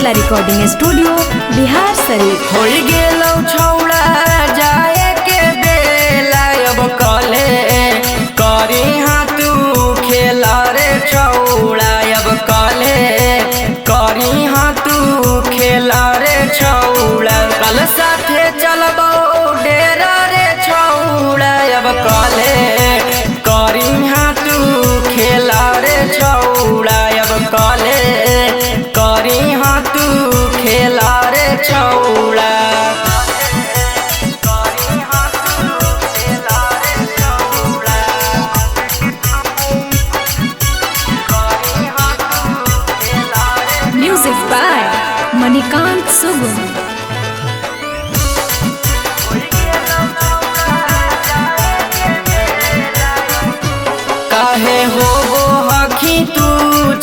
माला recording studio Bihar Sharif. हो गेलौ छौड़ा जाए के बेला अब कले करी हाँ तू खेला रे छौड़ा अब कले करी हाँ तू खेला रे छौड़ा कल साथे चलबो डेरा रे छौड़ा अब कले करी हाँ तू खेला रे छौड़ा अब कले करी हाँ तू खेला रे छौड़ा। म्यूजिक बाय मणिकांत सुगम। काहे होबो हखी तू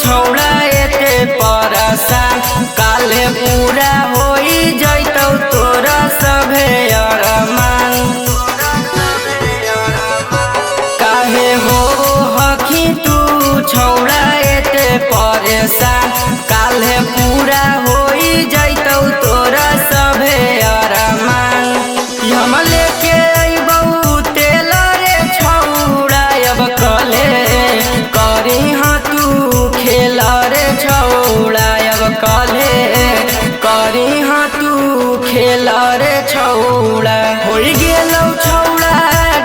छौड़ा एते परेशान काले पूरा होई जैतौ तोरा सभे अरमान। काहे होबो हखी तू छौड़ा एते परेशान काले पूरा होई जैतौ तोरा सभे अरमान। हम लेके अइबौ तेल रे छौड़ा अब कले करी हाँ तू खेला रे छौड़ा अब कले करी हाँ तू खेला रे छौड़ा। हो गेलौ छौड़ा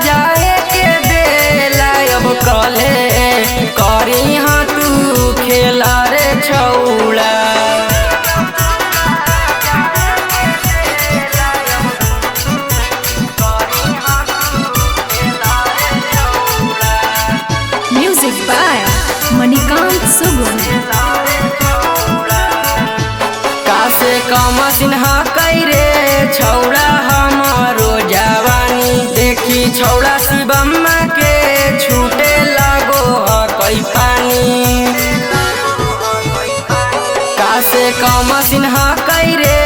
जाए के बेला अब कले करी हाँ तू खेला रे छौड़ा। म्यूजिक बाय मणिकांत सुगम। कासे कमसिन हकै रे छौड़ा हमारो जवानी देखी छौड़ा शिवम्मा के छूटे लगो हकै पानी। कासे कमसिन हकै रे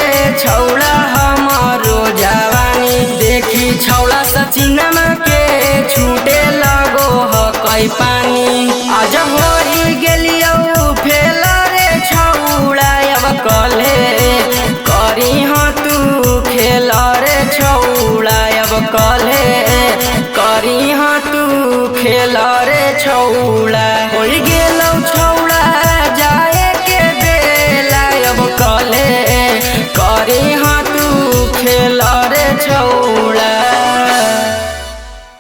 छौड़ा हमारो जवानी देखी छौड़ा सचिनमा के छूटे लगो हकै पानी।